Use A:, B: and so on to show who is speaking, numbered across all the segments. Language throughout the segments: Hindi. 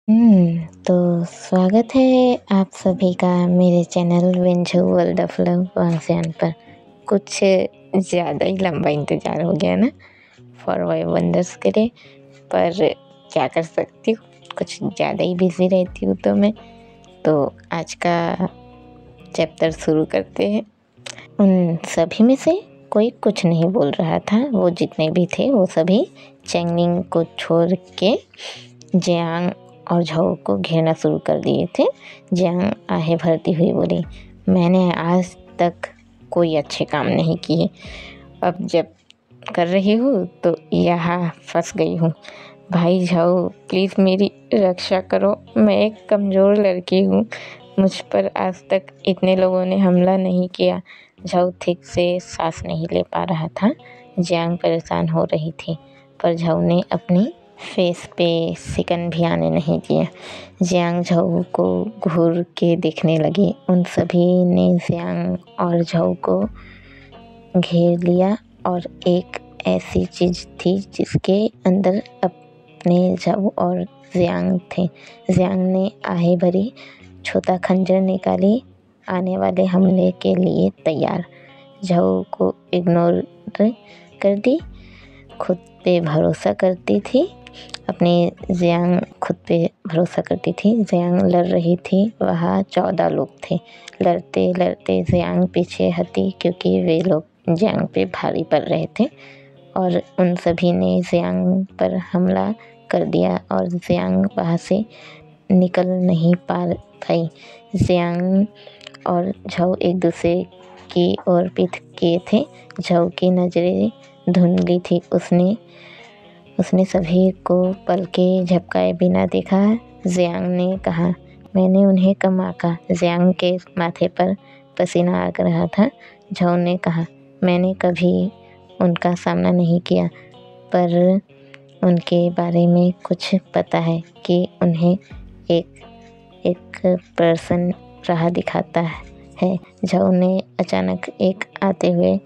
A: तो स्वागत है आप सभी का मेरे चैनल विंझू वर्ल्ड ऑफ लव वांसियान पर। कुछ ज़्यादा ही लंबा इंतज़ार हो गया ना फॉर वाई वंडर्स के लिए, पर क्या कर सकती हूँ, कुछ ज़्यादा ही बिजी रहती हूँ तो मैं। तो आज का चैप्टर शुरू करते हैं। उन सभी में से कोई कुछ नहीं बोल रहा था। वो जितने भी थे वो सभी चैंगनिंग को छोड़ के जियांग और झाओ को घेरना शुरू कर दिए थे। जियांग आहें भरती हुई बोली, मैंने आज तक कोई अच्छे काम नहीं किए, अब जब कर रही हूँ तो यहाँ फंस गई हूँ। भाई झाओ, प्लीज़ मेरी रक्षा करो, मैं एक कमज़ोर लड़की हूँ, मुझ पर आज तक इतने लोगों ने हमला नहीं किया। झाओ ठीक से सांस नहीं ले पा रहा था। जियांग परेशान हो रही थी, पर झाओ ने अपनी फेस पे सिकन भी आने नहीं दिया। जियांग झाओ को घूर के देखने लगी। उन सभी ने जियांग और झाओ को घेर लिया और एक ऐसी चीज़ थी जिसके अंदर अपने झाओ और जियांग थे। जियांग ने आहें भरी, छोटा खंजर निकाली, आने वाले हमले के लिए तैयार। झाओ को इग्नोर कर दी, खुद पे भरोसा करती थी। अपनी जियांग खुद पे भरोसा करती थी। जियांग लड़ रही थी, वहाँ 14 लोग थे। लड़ते लड़ते जियांग पीछे हटी क्योंकि वे लोग जियांग पे भारी पड़ रहे थे और उन सभी ने जियांग पर हमला कर दिया और जियांग वहाँ से निकल नहीं पाई। जियांग और झाओ एक दूसरे की ओर पीठ किए थे। झाओ की नज़रें धुंधली थी। उसने सभी को पलकें झपकाए बिना देखा। जियांग ने कहा, मैंने उन्हें कम आंका। जियांग के माथे पर पसीना आ रहा था। झाओ ने कहा, मैंने कभी उनका सामना नहीं किया, पर उनके बारे में कुछ पता है कि उन्हें एक पर्सन राह दिखाता है। झाओ ने अचानक एक आते हुए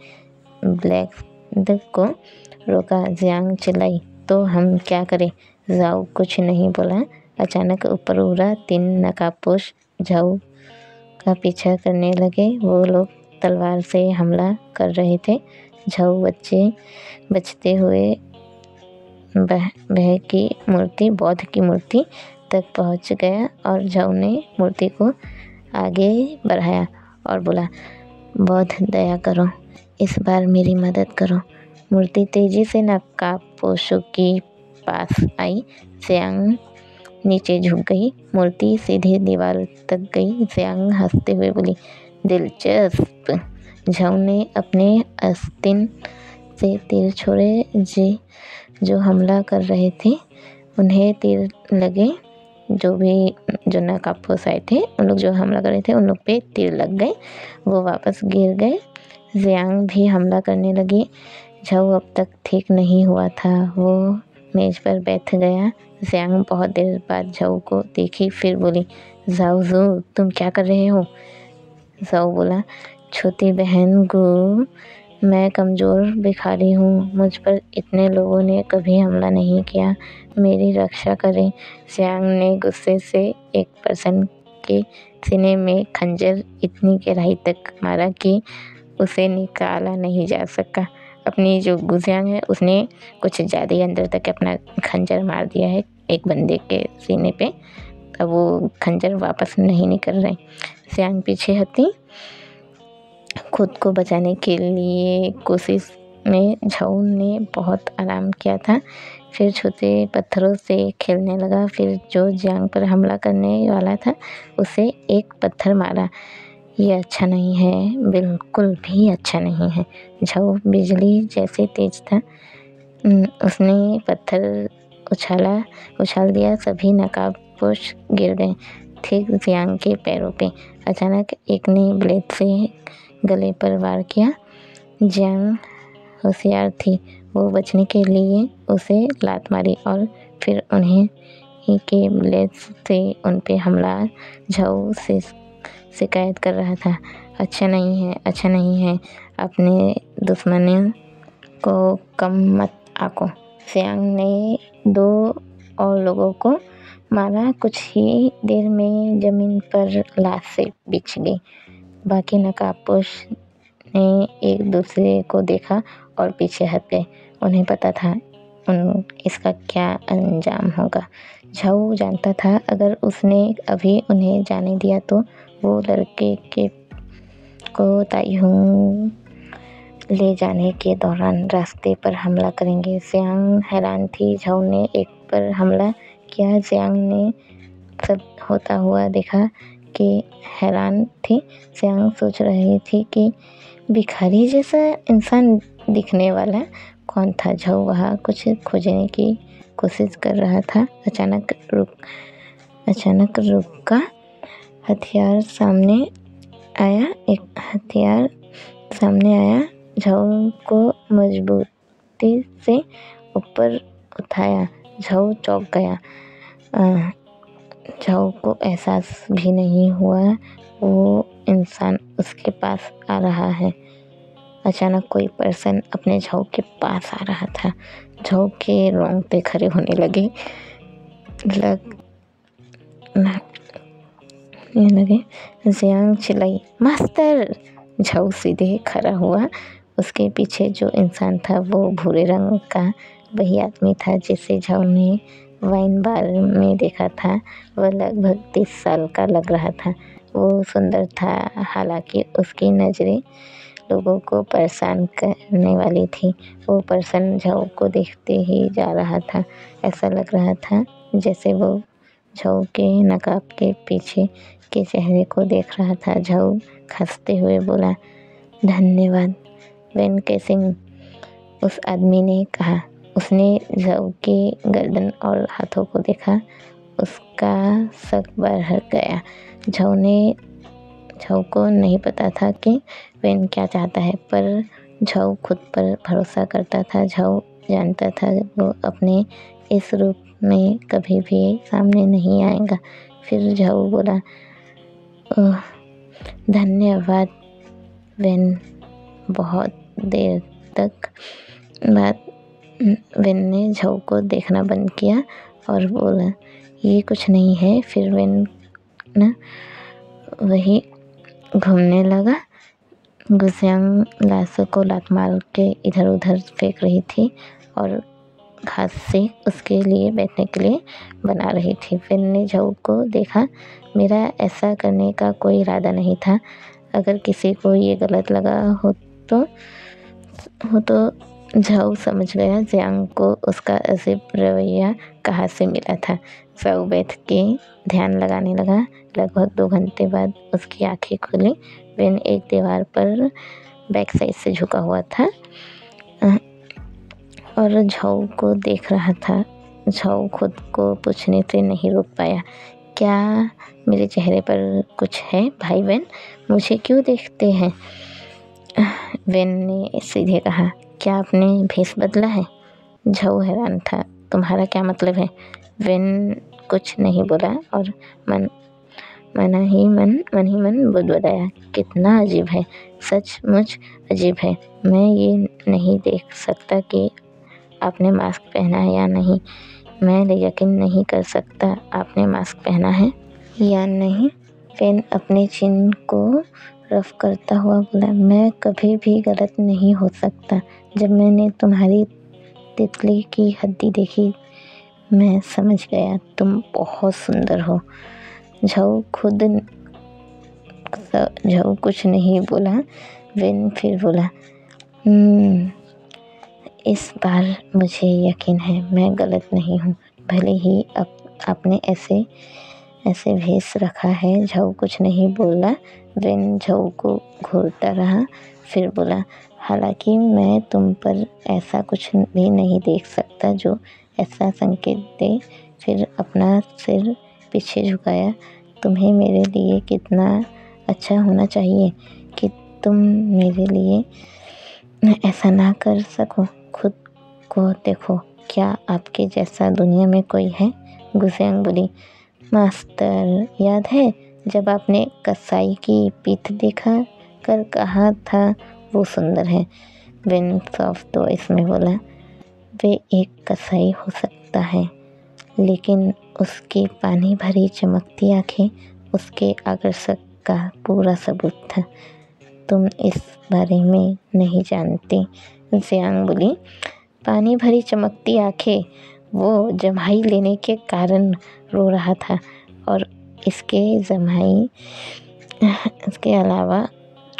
A: ब्लैक को रोका। जियांग चिल्लाई, तो हम क्या करें? झाओ कुछ नहीं बोला। अचानक ऊपर उड़ा 3 नकाबपोश झाओ का पीछा करने लगे। वो लोग तलवार से हमला कर रहे थे। झाओ बचते हुए बौद्ध की मूर्ति तक पहुंच गया और झाओ ने मूर्ति को आगे बढ़ाया और बोला, बौद्ध दया करो, इस बार मेरी मदद करो। मूर्ति तेजी से नकाबपोशों के पास आई। जियांग नीचे झुक गई। मूर्ति सीधी दीवार तक गई। जियांग हंसते हुए बोली, दिलचस्प। झाओ ने अपने आस्तीन से तीर छोड़े। जो हमला कर रहे थे उन्हें तीर लगे। जो नकाबपोश आए थे, उन लोग जो हमला कर रहे थे उन लोग पे तीर लग गए। वो वापस गिर गए। जियांग भी हमला करने लगी। झाओ अब तक ठीक नहीं हुआ था। वो मेज पर बैठ गया। जियांग बहुत देर बाद झाओ को देखी, फिर बोली, झाओ जू, तुम क्या कर रहे हो? झाओ बोला, छोटी बहन गू, मैं कमज़ोर भिखारी हूँ, मुझ पर इतने लोगों ने कभी हमला नहीं किया, मेरी रक्षा करें। जियांग ने गुस्से से एक पर्सन के सीने में खंजर इतनी गहराई तक मारा कि उसे निकाला नहीं जा सका। अपनी जो गुजियांग है उसने कुछ ज़्यादा ही अंदर तक अपना खंजर मार दिया है एक बंदे के सीने पे। अब वो खंजर वापस नहीं निकल रहे। जियांग पीछे हटी। खुद को बचाने के लिए कोशिश में झाओ ने बहुत आराम किया था। फिर छोटे पत्थरों से खेलने लगा। फिर जो जियांग पर हमला करने वाला था उसे एक पत्थर मारा। ये अच्छा नहीं है, बिल्कुल भी अच्छा नहीं है। झाओ बिजली जैसे तेज था। उसने पत्थर उछाल दिया। सभी नकाबपोश गिर गए, ठीक जियांग के पैरों पे। अचानक एक ने ब्लेड से गले पर वार किया। जियांग होशियार थी। वो बचने के लिए उसे लात मारी और फिर उन्हें ही के ब्लेड से उन पे हमला। झाओ से शिकायत कर रहा था, अच्छा नहीं है, अपने दुश्मनों को कम मत आको। जियांग ने 2 और लोगों को मारा कुछ ही देर में ज़मीन पर लाशें बिछ गई। बाकी नकाबपोश ने एक दूसरे को देखा और पीछे हट गए। उन्हें पता था इसका क्या अंजाम होगा। झाऊ जानता था अगर उसने अभी उन्हें जाने दिया तो वो लड़के को ताइहुंग ले जाने के दौरान रास्ते पर हमला करेंगे। ज़ियांग हैरान थी। झाऊ ने एक पर हमला किया। ज़ियांग ने सब होता हुआ देखा कि हैरान थी। ज़ियांग सोच रही थी कि भिखारी जैसा इंसान दिखने वाला कौन था। झाऊ वहाँ कुछ खोजने की कोशिश कर रहा था। अचानक रुका। हथियार सामने आया। झाऊ को मजबूती से ऊपर उठाया। झाऊ चौंक गया। झाऊ को एहसास भी नहीं हुआ वो इंसान उसके पास आ रहा है। अचानक कोई पर्सन अपने झाऊ के पास आ रहा था। झाऊ के रोंगटे खड़े होने लगे। ज़ियांग चिल्लाई, मास्टर! झाऊ सीधे खड़ा हुआ। उसके पीछे जो इंसान था वो भूरे रंग का वही आदमी था जिसे झाऊ ने वाइन बार में देखा था। वह लगभग 30 साल का लग रहा था। वो सुंदर था, हालांकि उसकी नज़रें लोगों को परेशान करने वाली थी। वो पर्सन झाऊ को देखते ही जा रहा था। ऐसा लग रहा था जैसे वो झाऊ के नकाब के पीछे के चेहरे को देख रहा था। झाऊ हंसते हुए बोला, धन्यवाद वेन केसिंग, उस आदमी ने कहा। उसने झाऊ के गर्दन और हाथों को देखा। उसका शक बढ़ गया। झाऊ को नहीं पता था कि वेन क्या चाहता है, पर झाऊ खुद पर भरोसा करता था। झाऊ जानता था वो अपने इस रूप में कभी भी सामने नहीं आएगा। फिर झाऊ बोला, ओह धन्यवाद वेन। बहुत देर तक बाद वेन ने झाऊ को देखना बंद किया और बोला, ये कुछ नहीं है। फिर वेन न वही घूमने लगा। गुसियांग लाशों को लात मार के इधर उधर फेंक रही थी और घास से उसके लिए बैठने के लिए बना रही थी। वेन ने झाऊ को देखा। मेरा ऐसा करने का कोई इरादा नहीं था। अगर किसी को ये गलत लगा हो तो झाऊ समझ गया ज़ियांग को उसका अजीब रवैया कहाँ से मिला था। झाऊ बैठ के ध्यान लगाने लगा। लगभग 2 घंटे बाद उसकी आंखें खुली। वेन एक दीवार पर बैक साइड से झुका हुआ था और झाऊ को देख रहा था। झाऊ खुद को पूछने से नहीं रोक पाया, क्या मेरे चेहरे पर कुछ है भाई वेन? मुझे क्यों देखते हैं? वेन ने सीधे कहा, क्या आपने भेष बदला है? झाऊ हैरान था। तुम्हारा क्या मतलब है? वेन कुछ नहीं बोला और मन ही मन बुदबुदाया, कितना अजीब है, सचमुच अजीब है। मैं ये नहीं देख सकता कि आपने मास्क पहना है या नहीं। मैं यकीन नहीं कर सकता आपने मास्क पहना है या नहीं। वेन अपने चिन को रफ करता हुआ बोला, मैं कभी भी गलत नहीं हो सकता। जब मैंने तुम्हारी तितली की हड्डी देखी मैं समझ गया तुम बहुत सुंदर हो। झाऊ कुछ नहीं बोला। वेन फिर बोला, इस बार मुझे यकीन है मैं गलत नहीं हूँ, भले ही आपने ऐसे भेष रखा है। झाऊ कुछ नहीं बोला। वेन झाऊ को घूरता रहा, फिर बोला, हालांकि मैं तुम पर ऐसा कुछ भी नहीं देख सकता जो ऐसा संकेत दे। फिर अपना सिर पीछे झुकाया। तुम्हें मेरे लिए कितना अच्छा होना चाहिए कि तुम मेरे लिए ऐसा ना कर सको। खुद को देखो, क्या आपके जैसा दुनिया में कोई है? गुसियांग बोली, मास्टर याद है जब आपने कसाई की पीठ देखा कर कहा था वो सुंदर है? वेन सॉफ्ट वॉइस में बोला, वे एक कसाई हो सकता है लेकिन उसकी पानी भरी चमकती आँखें उसके आकर्षक का पूरा सबूत था। तुम इस बारे में नहीं जानती, जियांग बोली। पानी भरी चमकती आँखें, वो जम्हाई लेने के कारण रो रहा था और इसके अलावा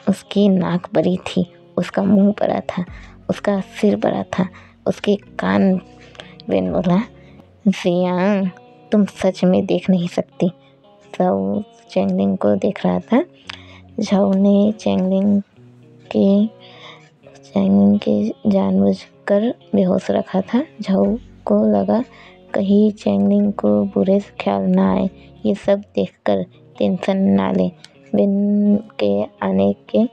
A: उसकी नाक बड़ी थी, उसका मुंह बड़ा था, उसका सिर बड़ा था, उसके कान। वेन बोला, जियांग तुम सच में देख नहीं सकती। झाऊ चैंगलिंग को देख रहा था। झाऊ ने चैंगलिंग के जानबूझकर बेहोश रखा था। झाऊ को लगा कहीं चैंगलिंग को बुरे ख्याल ना आए। ये सब देखकर टेंशन ना ले। वेन के आने के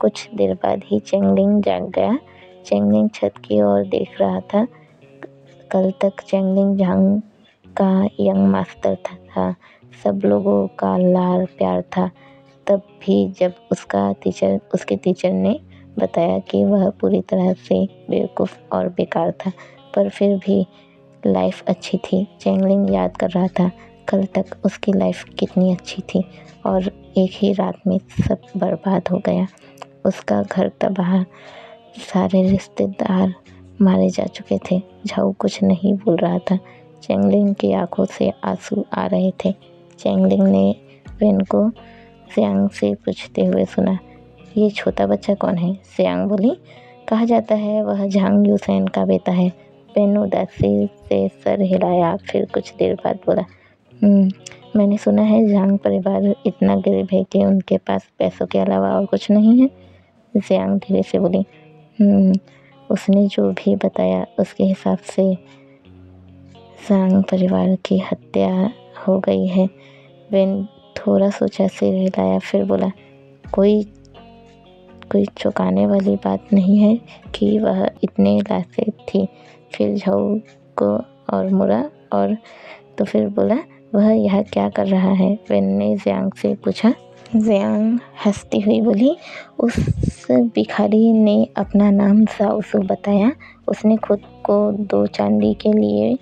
A: कुछ देर बाद ही चैंगलिंग जाग गया। चैंगलिंग छत की ओर देख रहा था। कल तक चैंगलिंग झांग का यंग मास्टर था। सब लोगों का लाड़ प्यार था। तब भी जब उसके टीचर ने बताया कि वह पूरी तरह से बेवकूफ़ और बेकार था, पर फिर भी लाइफ अच्छी थी। चैंगलिंग याद कर रहा था कल तक उसकी लाइफ कितनी अच्छी थी और एक ही रात में सब बर्बाद हो गया। उसका घर तबाह, सारे रिश्तेदार मारे जा चुके थे। झाऊ कुछ नहीं बोल रहा था। चैंगलिंग की आंखों से आंसू आ रहे थे। चैंगलिंग ने वेन को जियांग से पूछते हुए सुना, ये छोटा बच्चा कौन है? जियांग बोली, कहा जाता है वह झांग यूसेन का बेटा है। वेन उदासी से सर हिलाया, फिर कुछ देर बाद बोला, मैंने सुना है झांग परिवार इतना गरीब है कि उनके पास पैसों के अलावा और कुछ नहीं है। जियांग धीरे से बोली, उसने जो भी बताया उसके हिसाब से झांग परिवार की हत्या हो गई है। वेन थोड़ा सोचा, सिर हिलाया, फिर बोला, कोई चौंकाने वाली बात नहीं है कि वह इतने लाशें थी। फिर झाऊ को और मुड़ा और तो फिर बोला, वह यह क्या कर रहा है? वेन ने जियांग से पूछा। जियांग हंसती हुई बोली, उस भिखारी ने अपना नाम साओसू बताया। उसने खुद को 2 चांदी के लिए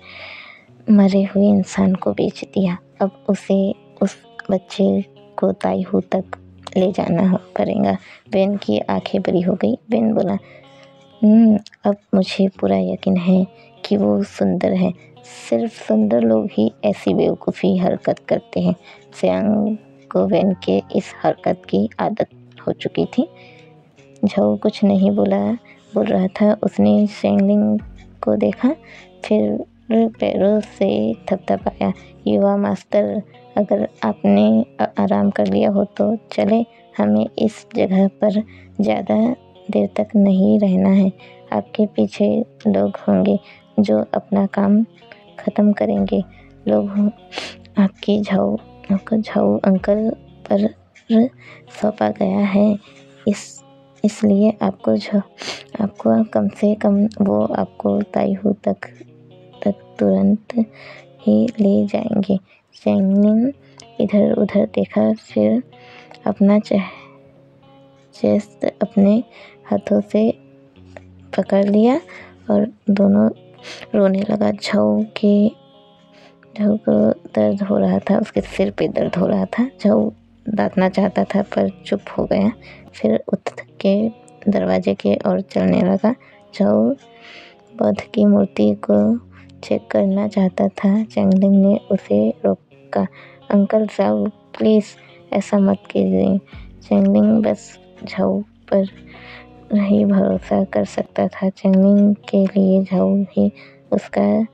A: मरे हुए इंसान को बेच दिया। अब उसे उस बच्चे को ताइहू तक ले जाना पड़ेगा। वेन की आंखें बड़ी हो गई। वेन बोला, अब मुझे पूरा यकीन है कि वो सुंदर है। सिर्फ सुंदर लोग ही ऐसी बेवकूफ़ी हरकत करते हैं। जियांग को वेन के इस हरकत की आदत हो चुकी थी। झाऊ कुछ नहीं बोल रहा था। उसने चैंगलिंग को देखा, फिर पैरों से थपथपाया। युवा मास्टर, अगर आपने आराम कर लिया हो तो चले। हमें इस जगह पर ज़्यादा देर तक नहीं रहना है। आपके पीछे लोग होंगे जो अपना काम ख़त्म करेंगे। आपको झाऊ अंकल पर सौंपा गया है। इसलिए आपको कम से कम वो आपको ताइहू तक तुरंत ही ले जाएंगे। चैंगलिंग इधर उधर देखा, फिर अपना चेस्ट अपने हाथों से पकड़ लिया और दोनों रोने लगा। झाऊ को दर्द हो रहा था, उसके सिर पे दर्द हो रहा था। झाऊ दांतना चाहता था पर चुप हो गया। फिर उठ के दरवाजे की ओर चलने लगा। झाऊ बुद्ध की मूर्ति को चेक करना चाहता था। चैंगलिंग ने उसे रोका। अंकल झाऊ, प्लीज़ ऐसा मत कीजिए। चैंगलिंग बस झाऊ पर ही भरोसा कर सकता था। चैंगलिंग के लिए झाऊ ही उसका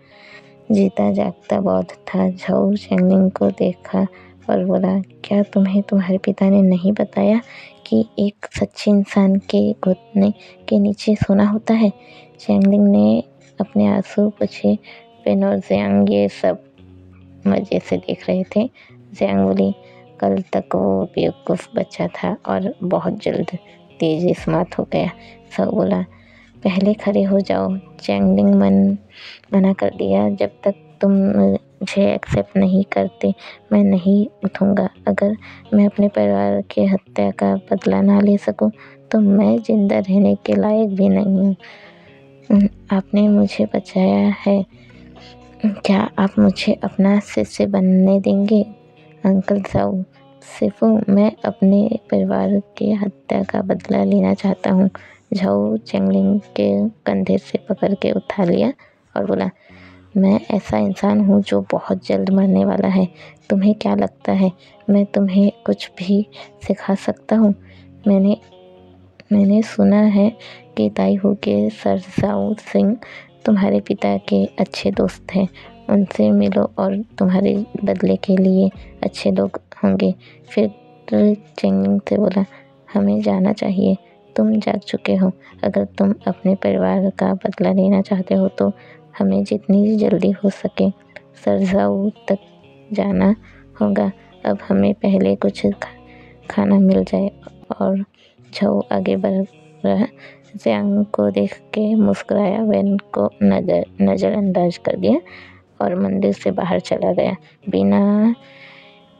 A: जीता जागता बौद्ध था। झाऊ चैंगलिंग को देखा और बोला, क्या तुम्हें तुम्हारे पिता ने नहीं बताया कि एक सच्चे इंसान के घुटने के नीचे सोना होता है? चैंगलिंग ने अपने आंसू पोंछे। वेन और जियांग ये सब मज़े से देख रहे थे। जियांग बोली, कल तक वो बेवकूफ़ बच्चा था और बहुत जल्द तेज़ी स्मार्ट हो गया। सब बोला, पहले खड़े हो जाओ। चैंगलिंग मना कर दिया, जब तक तुम मुझे एक्सेप्ट नहीं करते मैं नहीं उठूँगा। अगर मैं अपने परिवार के हत्या का बदला ना ले सकूं तो मैं जिंदा रहने के लायक भी नहीं हूँ। आपने मुझे बचाया है, क्या आप मुझे अपना शिष्य बनने देंगे? अंकल जाओ। सिफू, मैं अपने परिवार की हत्या का बदला लेना चाहता हूँ। झाऊ चेंगलिंग के कंधे से पकड़ के उठा लिया और बोला, मैं ऐसा इंसान हूँ जो बहुत जल्द मरने वाला है। तुम्हें क्या लगता है मैं तुम्हें कुछ भी सिखा सकता हूँ? मैंने सुना है कि ताइहू के सर जाऊ सिंह तुम्हारे पिता के अच्छे दोस्त हैं। उनसे मिलो और तुम्हारे बदले के लिए अच्छे लोग होंगे। फिर चेंगलिंग से बोला, हमें जाना चाहिए। तुम जाग चुके हो। अगर तुम अपने परिवार का बदला लेना चाहते हो तो हमें जितनी जल्दी हो सके सरजाऊ तक जाना होगा। अब हमें पहले कुछ खाना मिल जाए। और झाऊ आगे बढ़ रहा। जियांग को देख के मुस्कुराया, वैन को नज़रअंदाज कर दिया और मंदिर से बाहर चला गया, बिना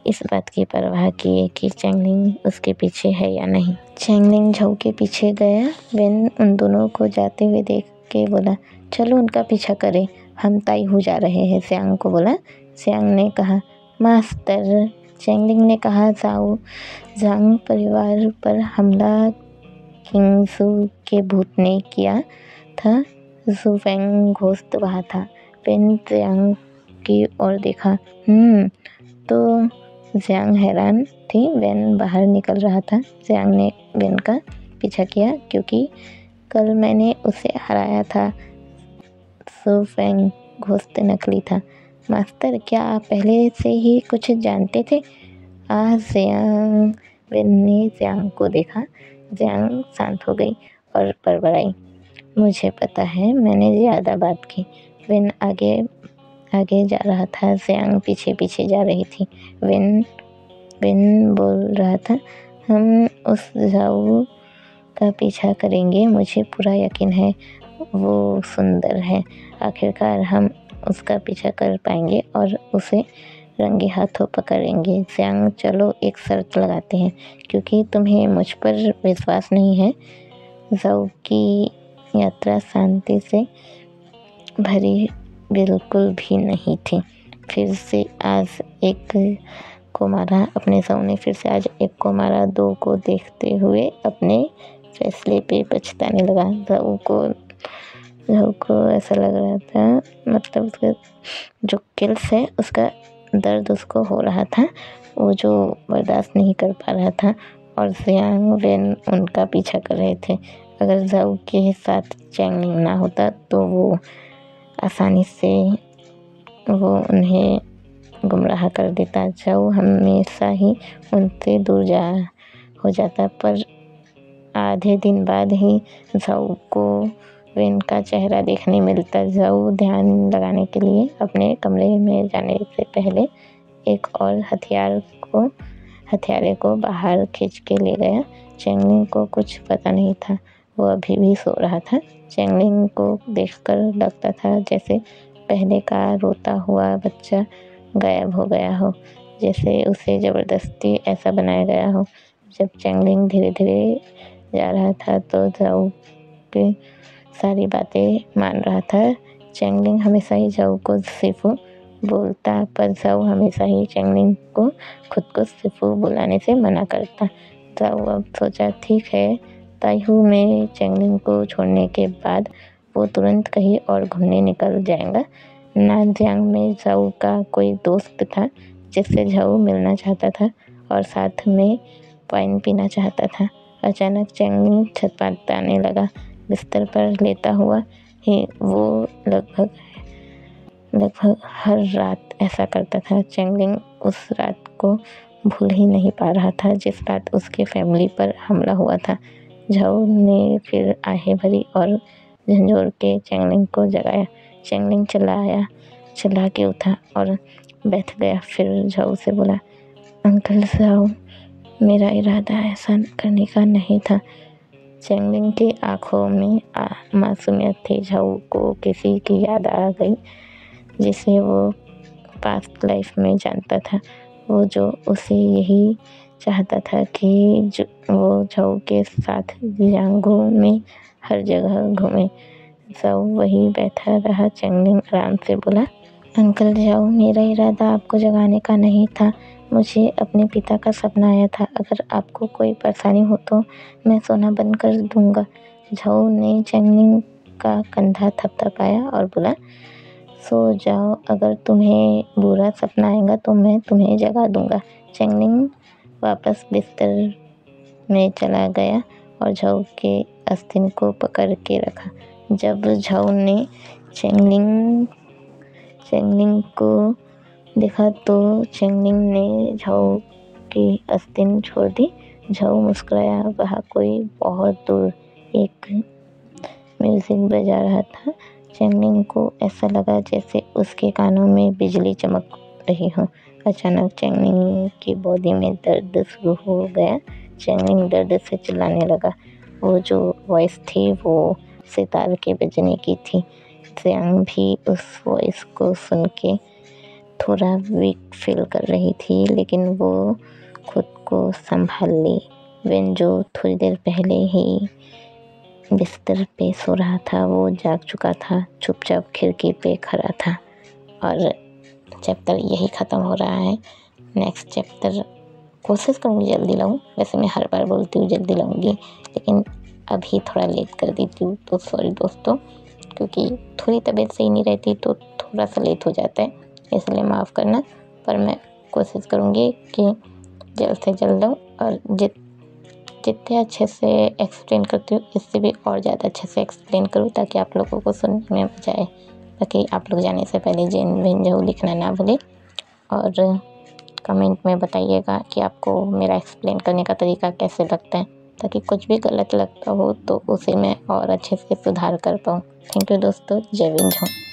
A: इस बात की परवाह किए कि चेंगलिंग उसके पीछे है या नहीं। चेंगलिंग झाऊ के पीछे गया। वैन उन दोनों को जाते हुए देख के बोला, चलो उनका पीछा करें, हम ताइहू जा रहे हैं। जियांग को बोला। जियांग ने कहा, मास्टर। चेंगलिंग ने कहा, जांग परिवार पर हमला किंगसू के भूत ने किया था। जुफेंग घोस्ट वहाँ था। पेन जियांग की ओर देखा। तो जियांग हैरान थी। वैन बाहर निकल रहा था। जियांग ने वैन का पीछा किया क्योंकि कल मैंने उसे हराया था। जुफेंग घोस्ट नकली था। मास्टर, क्या आप पहले से ही कुछ जानते थे? जियांग। वैन ने जियांग को देखा। जियांग शांत हो गई और बड़बड़ाई, मुझे पता है, मैंने ज़्यादा बात की। वैन आगे जा रहा था। जियांग पीछे पीछे जा रही थी। वैन बोल रहा था, हम उस झाऊ का पीछा करेंगे। मुझे पूरा यकीन है वो सुंदर है। आखिरकार हम उसका पीछा कर पाएंगे और उसे रंगे हाथों पकड़ेंगे। जियांग, चलो एक शर्त लगाते हैं, क्योंकि तुम्हें मुझ पर विश्वास नहीं है। जाऊ की यात्रा शांति से भरी बिल्कुल भी नहीं थी। फिर से आज एक को मारा अपने जाऊ ने फिर से आज एक को मारा। दो को देखते हुए अपने फैसले पे पछताने लगा। जाऊ को ऐसा लग रहा था, मतलब उसका जो किल्स है उसका दर्द उसको हो रहा था, वो जो बर्दाश्त नहीं कर पा रहा था। और जियांग वैन उनका पीछा कर रहे थे। अगर जाऊ के साथ चेंगलिंग ना होता तो वो आसानी से वो उन्हें गुमराह कर देता। जाऊ हमेशा ही उनसे दूर हो जाता। पर आधे दिन बाद ही जाऊ को वैन का चेहरा देखने मिलता। जाऊ ध्यान लगाने के लिए अपने कमरे में जाने से पहले एक और हथियारे को बाहर खींच के ले गया। चेंगलिंग को कुछ पता नहीं था, वो अभी भी सो रहा था। चेंगलिंग को देखकर लगता था जैसे पहले का रोता हुआ बच्चा गायब हो गया हो, जैसे उसे ज़बरदस्ती ऐसा बनाया गया हो। जब चेंगलिंग धीरे धीरे जा रहा था तो जाऊ की सारी बातें मान रहा था। चेंगलिंग हमेशा ही जाऊ को सिफू बोलता, पर जाऊ हमेशा ही चेंगलिंग को खुद को सिफू बुलाने से मना करता। जाऊ अब सोचा, ठीक है, ताइहू में चेंगलिंग को छोड़ने के बाद वो तुरंत कहीं और घूमने निकल जाएगा। नानजियांग में जाऊ का कोई दोस्त था जिससे जाऊ मिलना चाहता था और साथ में वाइन पीना चाहता था। अचानक चेंगलिंग छटपटाने लगा। बिस्तर पर लेटा हुआ ही वो लगभग हर रात ऐसा करता था। चेंगलिंग उस रात को भूल ही नहीं पा रहा था जिस रात उसके फैमिली पर हमला हुआ था। झाऊ ने फिर आहें भरी और झंझोर के चेंगलिंग को जगाया। चेंगलिंग चिल्ला के उठा और बैठ गया। फिर झाऊ से बोला, अंकल जाऊ, मेरा इरादा ऐसा करने का नहीं था। चेंगलिंग की आंखों में मासूमियत थी। झाऊ को किसी की याद आ गई जिसे वो पास्ट लाइफ में जानता था। वो जो उसे यही चाहता था कि वो झाऊ के साथ जियांगो में हर जगह घूमे। जाऊ वही बैठा रहा। चेंगलिंग आराम से बोला, अंकल जाओ, मेरा इरादा आपको जगाने का नहीं था। मुझे अपने पिता का सपना आया था। अगर आपको कोई परेशानी हो तो मैं सोना बंद कर दूंगा। झाऊ ने चेंगनिंग का कंधा थपथपाया और बोला, सो जाओ, अगर तुम्हें बुरा सपना आएगा तो मैं तुम्हें जगा दूंगा। चेंगनिंग वापस बिस्तर में चला गया और झाऊ के आस्तीन को पकड़ के रखा। जब झाऊ ने चेंगनिंग को देखा तो चेंगनिंग ने झाऊ की आस्तीन छोड़ दी। झाऊ मुस्कुराया। वहाँ कोई बहुत दूर एक म्यूजिक बजा रहा था। चेंगनिंग को ऐसा लगा जैसे उसके कानों में बिजली चमक रही हो। अचानक चेंगनिंग की बॉडी में दर्द शुरू हो गया। चेंगनिंग दर्द से चिल्लाने लगा। वो जो वॉइस थी वो सितार के बजने की थी। जियांग भी उस वॉइस को सुन के थोड़ा वीक फील कर रही थी, लेकिन वो खुद को संभाल ली। वेंजो थोड़ी देर पहले ही बिस्तर पे सो रहा था। वो जाग चुका था, चुपचाप खिड़की पे खड़ा था। और चैप्टर यही ख़त्म हो रहा है। नेक्स्ट चैप्टर कोशिश करूँगी जल्दी लाऊँ। वैसे मैं हर बार बोलती हूँ जल्दी लाऊँगी, लेकिन अभी थोड़ा लेट कर देती हूँ, तो सॉरी दोस्तों, क्योंकि थोड़ी तबीयत सही नहीं रहती तो थोड़ा सा लेट हो जाता है, इसलिए माफ़ करना। पर मैं कोशिश करूँगी कि जल्द से जल्द लाऊँ और जितने अच्छे से एक्सप्लेन करती हूँ इससे भी और ज़्यादा अच्छे से एक्सप्लेन करूँ, ताकि आप लोगों को सुनने में मजा आए। ताकि आप लोग जाने से पहले जेन वेंजो लिखना ना भूलें। और कमेंट में बताइएगा कि आपको मेरा एक्सप्लेन करने का तरीका कैसे लगता है, ताकि कुछ भी गलत लगता हो तो उसे मैं और अच्छे से सुधार कर पाऊँ। थैंक यू दोस्तों। जय वेंजो।